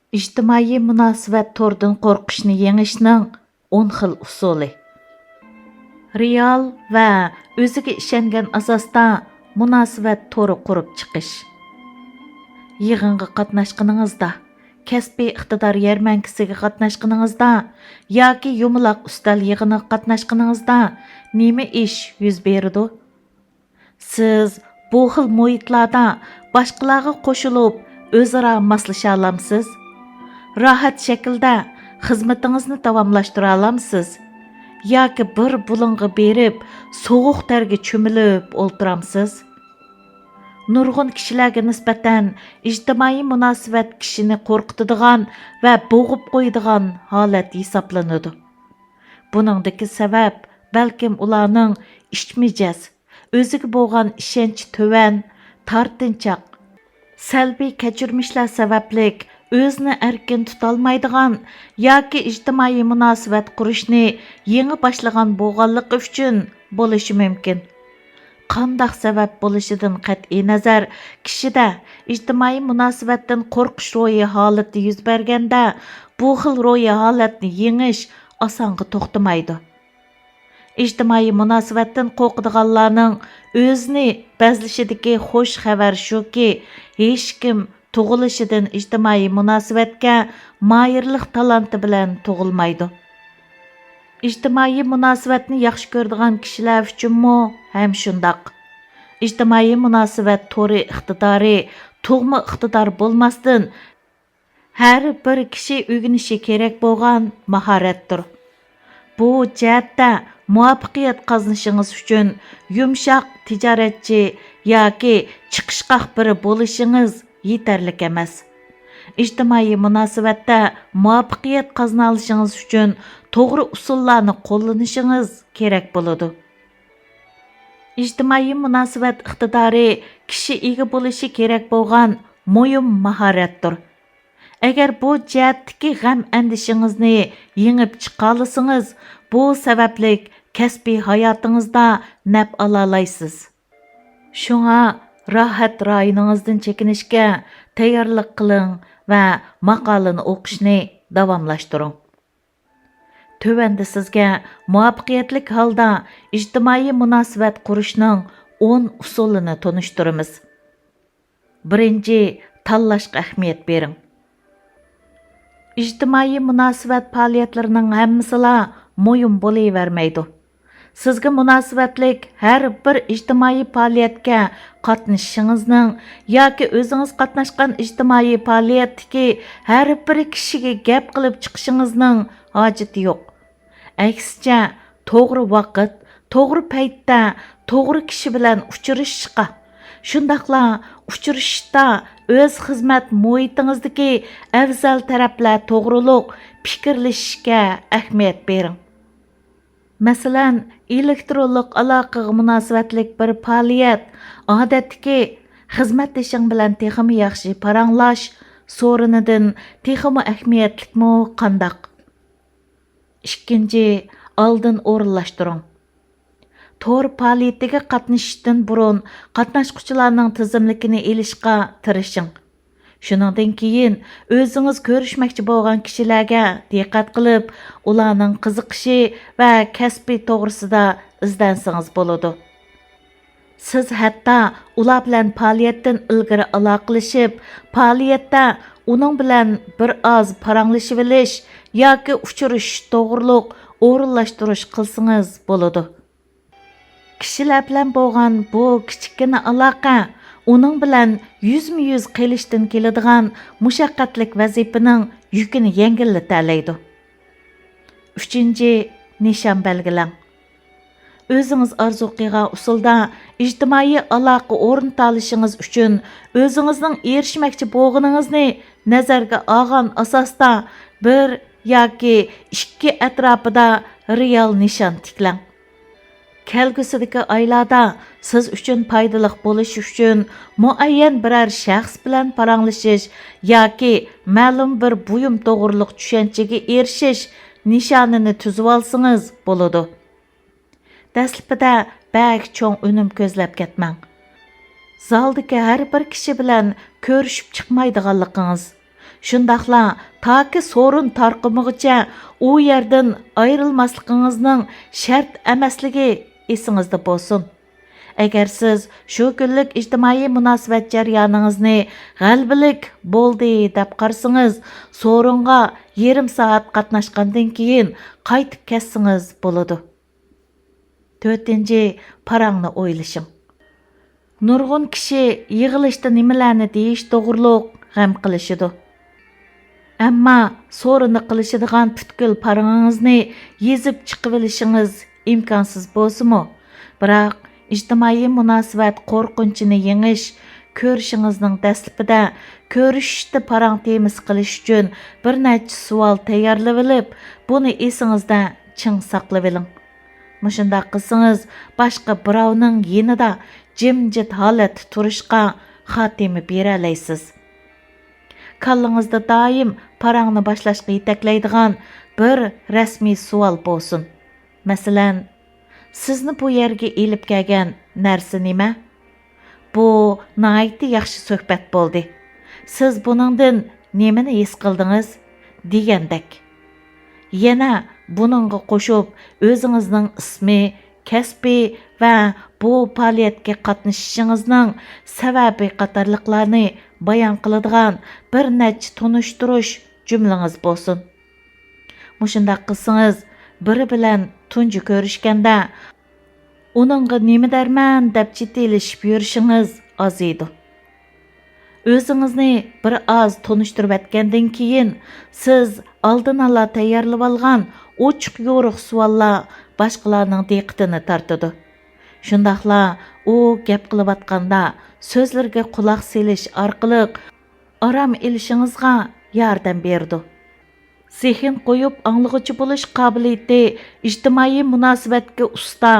İctimai münasibət tordan qorquşni yengishning 10 xil usuli. Real va o'ziga ishongan asosda munosabat to'ri qurib chiqish. Yig'inga qatnashganingizda, kasbiy iqtidor yarmankasiga qatnashganingizda yoki yumaloq ustal yig'iniga qatnashganingizda nima ish yuz beradi? Siz bu xil muhitlarda boshqalarga qo'shilib, o'zaro moslasha olamsiz? Rahat shaklda xizmatingizni davomlashtira olamsiz? Yoki bir bulunga berib, sovuq terga cho'milib o'ltiramsiz? Nurg'un kishilarga nisbatan ijtimoiy munosabat kishini qo'rqitadigan va bo'g'ib qo'yadigan holat hisoblanadi. Buningdagi sabab balkim ularning ichmijaz, o'ziga bo'lgan ishonchi to'van, tortinchoq, salbiy kechirmishlar sabablik o'zini erkin tutolmaydigan yoki ijtimoiy munosabat qurishni yangi boshlagan bo'lganligi uchun bo'lishi mumkin. Qandaq sabab bo'lishidan qat'iy nazar, kishida ijtimoiy munosabatdan qo'rqish ro'yi holati yuz berganda, bu xil ro'yi holatni yengish osonga to'xtamaydi. İctimai munosabatdan qo'rqadiganlarning o'zini bazlashidagi xo'sh xabar shuki, hech kim tug'ilishidan ijtimoiy munosabatga moyirlik talanti bilan tug'ilmaydi. İctimai munosabatni yaxshi ko'radigan kishilar uchunmi ham shundoq. İctimai munosabat to'ri iqtidori, tug'ma iqtidor bo'lmasdan har bir kishi o'rganishi kerak bo'lgan mahoratdir. Bu jihatda muvaffaqiyat qozonishingiz uchun yumshoq tijoratchi yoki chiqishqoq biri bo'lishingiz yetarlik emas. İctimai munosabatda muvaffaqiyat qozona olishingiz uchun to'g'ri usullarni qo'llanishingiz kerak bo'ladi. İctimai munosabat iqtidori kishi ega bo'lishi kerak bo'lgan muhim mahoratdir. Agar bu jihatdagi g'am andishingizni yengib chiqa olsangiz, bu sabablik kasbiy hayotingizda naf ola olasiz. Shunga rohat rayoningizdan chekinishga tayyorlik qiling va maqolani o'qishni davomlashtiring. Tövəndə sizga muvaffaqiyatli holda ijtimoiy munosabat qurishning 10 usulini tunishtiramiz. Birinchi, tanlashga ahamiyat bering. İctimai munosabat faoliyatlarining hammasila muhim bo'lavermaydi. Sizga munosabatlik har bir ijtimoiy faoliyatga qatnashishingizning yoki o'zingiz qatnashgan ijtimoiy faoliyatdagi har bir kishiga gap qilib chiqishingizning hojati yo'q. Aksicha, to'g'ri vaqt, to'g'ri paytda, to'g'ri kishi bilan uchrashishga, shundaqla uchrashishda o'z xizmat muhitingizdagi afzal taraflar to'g'riliq fikrlashishga ahamiyat bering. Masalan, elektronlik aloqaga munosabatlik bir faoliyat odatdagi xizmatdashing bilan texmi yaxshi paranglash so'rinidan texmi ahamiyatlikmi qandaq? Ikkinchi, oldin o'rinlashtiring. Tor faoliyatiga qatnashishdan burun qatnashquchilarning tizimlikini elishga tirishing. Shuningdan keyin o'zingiz ko'rishmoqchi bo'lgan kishilarga diqqat qilib, ularning qiziqishi va kasbi to'g'risida izlansangiz bo'ladi. Siz hatto ular bilan faoliyatdan ilgari aloqalashib, faoliyatda uning bilan bir oz paranglashib olish yoki uchrashish to'g'riliq o'rinlashtirish qilsangiz bo'ladi. Kishilar bilan bo'lgan bu kichikgina aloqa uning bilan yuzma-yuz qilishdan keladigan mushaqqatlik vazifaning yukini yengillata. Uchinchi, nishon belgilang. O'zingiz orzu qilgan usulda ijtimoiy aloqa o'rnata olishingiz uchun o'zingizning erishmoqchi bo'lganingizni nazarga olgan asosda bir yoki ikki atrofida real nishon tiklang. Kelgusidagi oylarda siz uchun foydali bo'lish uchun muayyan biror shaxs bilan paranglashish yoki ma'lum bir buyum to'g'riliq tushunchaga erishish nishonini tuzib olsangiz bo'ladi. Dastlabida bak cho'ng unum ko'zlab ketmang. Zaldagi har bir kishi bilan ko'rishib chiqmaydiganligingiz, Şundaqla taki sorun tarqımıгыча u yerdən ayrılmasligingizning shart emasligi esingizda bo'lsin. Agar siz shu kunlik ijtimoiy munosabat jarayoningizni g'albilik bo'ldi deb qarsangiz, sorunga yarim soat qatnashgandan keyin qaytib ketsangiz bo'ladi. 4. Parangni o'ylashing. Nurg'un kishi yig'ilishda nimalarni deyish to'g'riliq g'am qilishidi. Ammo sorunni qilishadigan butkul parangizni yezib chiqib olishingiz imkonsiz bo'lsa-mu, biroq ijtimoiy munosabat qo'rqinchini yengish, ko'rishingizning dastlabida ko'rishishda parang temiz qilish uchun bir necha savol tayyorlab olib, buni esingizda ching saqlab oling. Mushundaq qilsangiz, boshqa birovning yenida jimjit holatda turishga xotima bera olasiz. Kallingizda doim parangni boshlashga yetaklaydigan bir rasmiy savol bo'lsin. Masalan, sizni bu yerga elib kelgan narsa nima? Bu nihoyatda yaxshi suhbat bo'ldi. Siz buningdan nimani his qildingiz? Degandek. Yana buningga qo'shib o'zingizning ismi, kasbi va bu faoliyatga qatnashishingizning sababi qatorliqlarni bayon qiladigan bir necha tunishtirish jumlangiz bo'lsin. Mushundaq qilsangiz, biri bilan tunji ko'rishganda uningga nima derman deb jiddiylashiib yurishingiz aziydi. O'zingizni bir oz tunishtirib etgandan keyin siz oldin ola tayyorlab olgan ochiq yo'riq savollar boshqalarning diqqatini tortadi. Shundaqla u gap qilayotganda so'zlarga quloq selish orqali aram elishingizga yordam berdi. Zehn qo'yib anglag'uchi bo'lish qobiliyati ijtimoiy munosabatga usta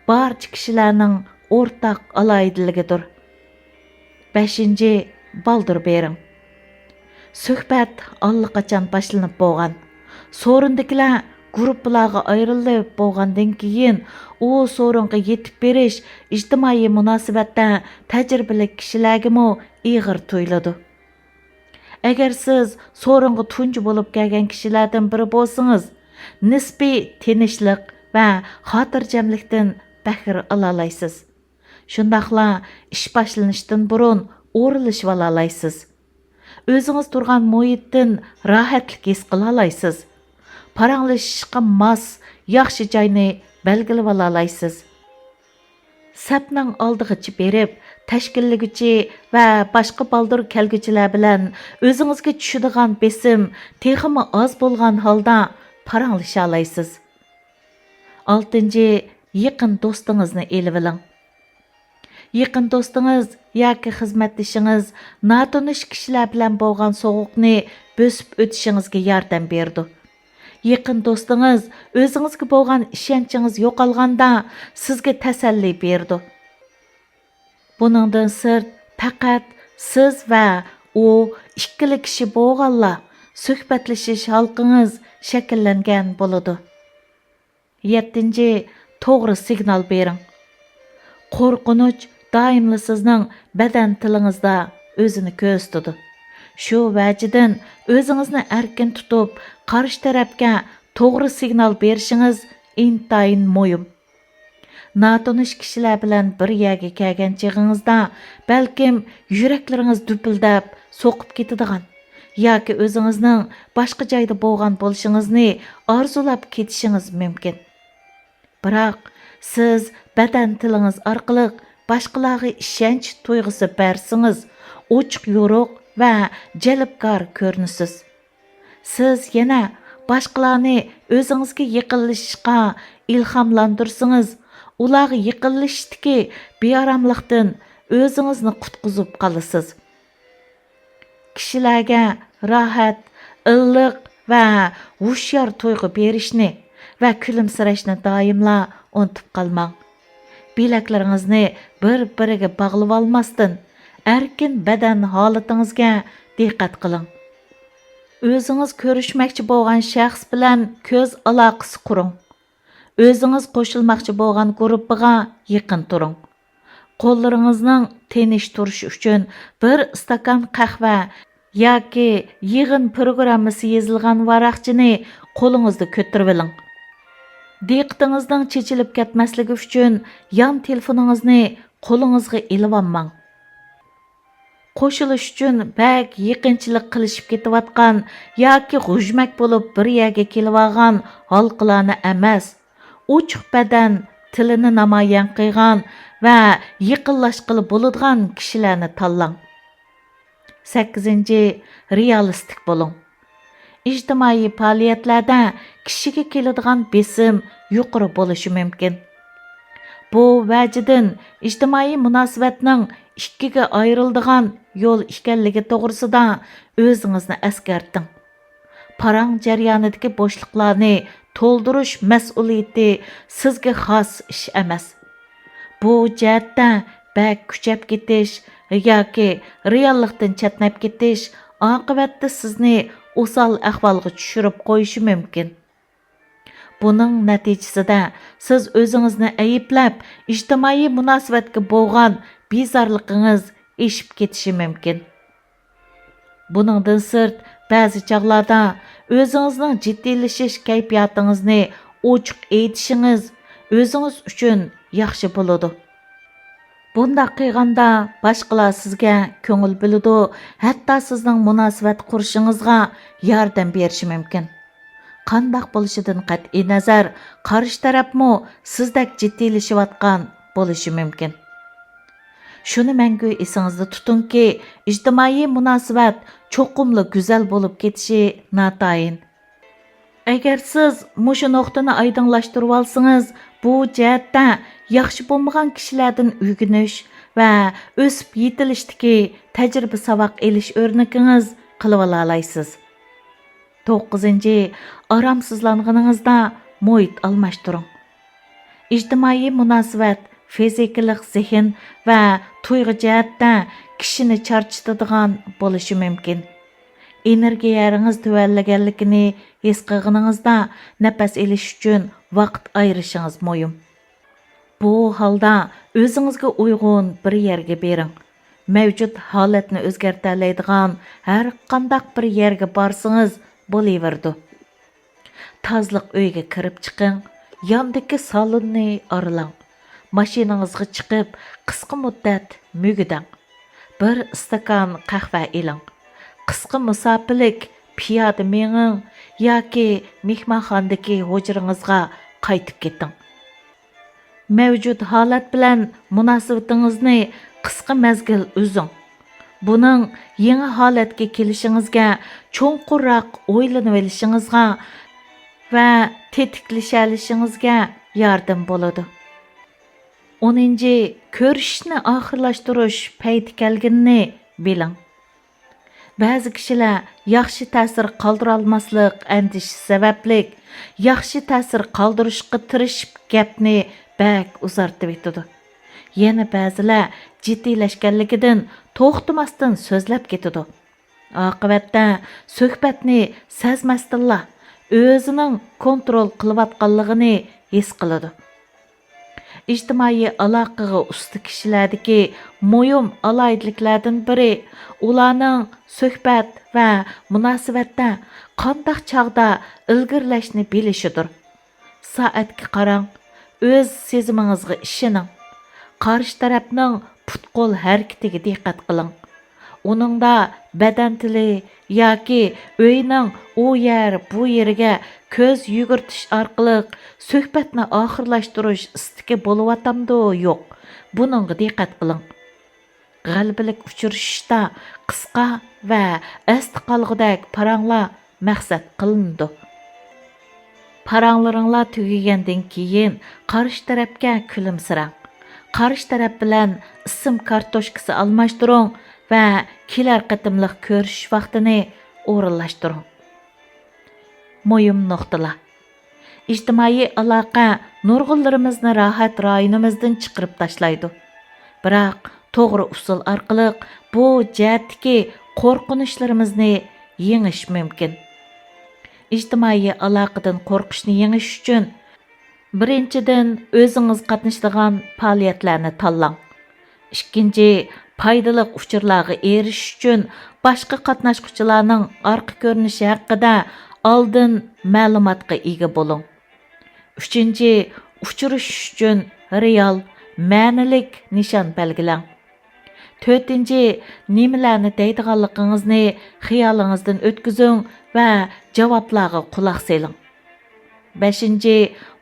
barcha kishilarning o'rtaq aloyidligidir. 5. Baldur bering. Suhbat allaqachon boshlanib bo'lgan. Sorundagilar guruhlarga ayrilib bo'lgandan keyin u sorunga yetib berish ijtimoiy munosabatda tajribali kishilarga ig'ir tuyuladi. Agar siz sorunga tunji bo'lib kelgan kishilardan biri bo'lsangiz, nisbiy tinchlik va xotirjamlikdan bahra ola olasiz. Shundaqla ish boshlanishdan burun o'rilishib ola olasiz. O'zingiz turgan muhitdan rohatlik his qila olasiz. Paranglashishga mos yaxshi joyni belgilab ola olasiz. Sapning oldig'ichi berib, tashkillig'ichi va boshqa baldur kelguchilar bilan o'zingizga tushadigan besim texmi oz bo'lgan holda paranglasha olasiz. 6. Yaqin do'stingizni elib oling. Yaqin do'stingiz yoki xizmatdoshingiz notanish kishilar bilan bo'lgan so'g'uqni bo'sib o'tishingizga yordam berdi. Yaqin do'stingiz o'zingizga bo'lgan ishonchingiz yo'qolganda sizga tasalli berdi. Buningdan sirt faqat siz va u ikkili kishi bo'lganlar suhbatlashish halqingiz shakllangan bo'ladi. 7. To'g'ri signal bering. Qo'rqinch doimli sizning badan tilingizda o'zini ko'rsatadi. Shu vajidan o'zingizni erkin tutib, qarshi tarafga to'g'ri signal berishingiz intayin muhim. Notanish kishilar bilan bir yerga kelgan chig'ingizda balkim yuraklaringiz dupildab so'qib ketadigan yoki o'zingizning boshqa joyda bo'lgan bo'lishingizni orzulab ketishingiz mumkin. Biroq siz badan tilingiz orqali boshqalarga ishonch tuyg'usi bersangiz, ochiq yo'riq va jalbkor ko'rinasiz. Siz yana boshqalarni o'zingizga yaqinlashishga ilhomlantirsangiz, ularga yaqinlashishdagi bearomlikdan o'zingizni qutqizib qolasiz. Kishilarga rohat, illiq va hushyor tuyg'u berishni va kulimsirashni doimla unutib qolmang. Bilaklaringizni bir-biriga bog'lab olmasdan, erkin badan holatingizga diqqat qiling. O'zingiz ko'rishmoqchi bo'lgan shaxs bilan ko'z aloqasi quring. O'zingiz qo'shilmoqchi bo'lgan guruhga yaqin turing. Qo'llaringizning tinish turishi uchun bir stakan qahva yoki yig'in programmasi yozilgan varaqchini qo'lingizda ko'tarib oling. Diqqatingizning chechilib ketmasligi uchun yon telefoningizni qo'lingizga ilib olmang. Qo'shilish uchun bak yaqinchilik qilishib ketayotgan yoki g'ujmak bo'lib bir yerga kelib olgan halqalarni emas, ochiq badan tilini namoyon qilgan va yaqinlashqili bo'ladigan kishilarni tanlang. 8. Realistik bo'ling. İjtimoiy faoliyatlarda kishiga keladigan besim yuqori bo'lishi mumkin. Bu vajidan ijtimoiy munosabatning ikkiga ayriladigan yo'l ekanligi to'g'risida o'zingizni eskarting. Parang jarayonidagi bo'shliqlarni to'ldirish mas'uliyati sizga xos ish emas. Bu jihatda bak kuchab ketish yoki reallikdan chatnab ketish oqibatda sizni o'sal ahvolga tushirib qo'yishi mumkin. Buning natijasida siz o'zingizni ayblab, ijtimoiy munosabatga bo'lgan bezorligingiz eshib ketishi mumkin. Buningdan sirt, ba'zi chog'larda o'zingizning jiddiylashish kayfiyatingizni ochiq aytishingiz o'zingiz uchun yaxshi bo'ladi. Bundaq qilganda boshqalar sizga ko'ngil biladi, hatto sizning munosabat qurishingizga yordam berishi mumkin. Qandaq bo'lishidan qat'iy nazar, qarshi tarafmo sizdek jiddiylashayotgan bo'lishi mumkin. Shuni mangu esingizda tutingki, ijtimoiy munosabat cho'qimli go'zal bo'lib ketishi natayin. Agar siz mushu nuqtani oydinlashtirib olsangiz, bu jihatda yaxshi bo'lmagan kishilardan o'rganish va o'sib yetilishdagi tajriba saboq elish o'rnikingiz qilib olaysiz. 9. Aramsizlanganingizda muhit almashtiring. İjtimoiy munosabat fizikalik zehn va tuyg'u jihatda kishini charchatadigan bo'lishi mumkin. Energiyangiz tuvallaganligini his qilganingizda nafas olish uchun vaqt ayrishingiz muhim. Bu holda o'zingizga uyg'un bir yerga bering. Mavjud holatni o'zgartiradigan har qanday bir yerga borsangiz bo'laverdi. Tozliq uyga kirib chiqing, yondagi salonni aralang. Mashinangizga chiqib, qisqa muddat mugidang. Bir stakan qahva iling. Qisqa musofirlik piyoda menging yoki mehmonxonadagi hujringizga qaytib keting. Mavjud holat bilan munosabatingizni qisqa mezgil uzing. Buning yangi holatga kelishingizga, cho'nqurroq o'ylanib olishingizga va tetiklashishingizga yordam bo'ladi. 10. Ko'rishni oxirlashtirish payti kelganini biling. Ba'zi kishilar yaxshi ta'sir qoldira olmaslik andishi sababli yaxshi ta'sir qoldirishga tirishib gapni bak uzartib etadi. Yana ba'zilar jiddiylashganligidan to'xtamasdan so'zlab ketadi. Oqibatda suhbatni sezmasdilla o'zining kontrol qilayotganligini his qiladi. İjtimoiy aloqaga usta kishilardagi muhim alohidliklardan biri ularning suhbat va munosabatda qanday chog'da ilgirlashni bilishidir. Soatga qarang, o'z sezimingizga ishoning. Qarshi tarafning put-qo'l harakatiga diqqat qiling. Uningda badan tili yoki uyning u yer bu yeriga ko'z yugurtish orqali suhbatni oxirlashtirish istiki bo'layotamdi yo'q. Buningga diqqat qiling. G'albilik uchrashishda qisqa va asti qolg'udak paranglar maqsad qilindi. Paranglaringlar tugagandan keyin qarshi tarafga kulimsirang. Qarshi taraf bilan ism kartoshkasi almashtiring va kelar qatimliq ko'rish vaqtini o'rinlashtiring. Muhim nuqtalar. İjtimoiy aloqa nurg'unlarimizni rohat rayonimizdan chiqarib tashlaydi. Biroq to'g'ri usul orqali bu jihatdagi qo'rqinishlarimizni yengish mumkin. İjtimoiy aloqadan qo'rqishni yengish uchun birinchidan o'zingiz qatnashadigan faoliyatlarni tanlang. Ikkinchi, Paydalıq uçurlarga eriş üçün başqa qatnaşqıçılarning arqa ko'rinishi haqida oldin ma'lumotga ega bo'ling. 3. Uçuruş üçün real, ma'nilik nishon belgilang. 4. Nimalarni deydiganligingizni xiyolingizdan o'tkazing va javoblarga quloq soling. 5.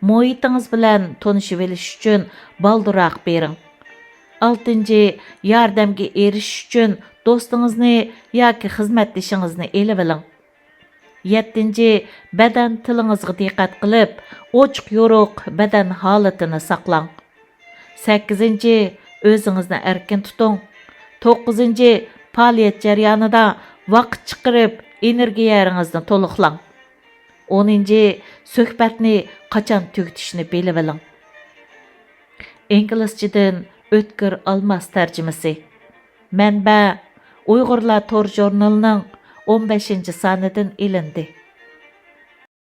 Muhitingiz bilan tanishib olish uchun balduroq bering. 6. Yordamga erishish uchun do'stingizni yoki xizmatdoshingizni elib oling. 7. Badan tilingizga diqqat qilib, ochiq yo'ruq badan holatini saqlang. 8. O'zingizni erkin tuting. 9. Faoliyat jarayonida vaqt chiqarib, energiyangizni to'liqlang. 10. Suhbatni qachon tugatishni bilib oling. İngilizcedən Ötkür Almaz tərcümesi. Mənbə Uyğurlar Tor jurnalının 15. sanıdan ilindi.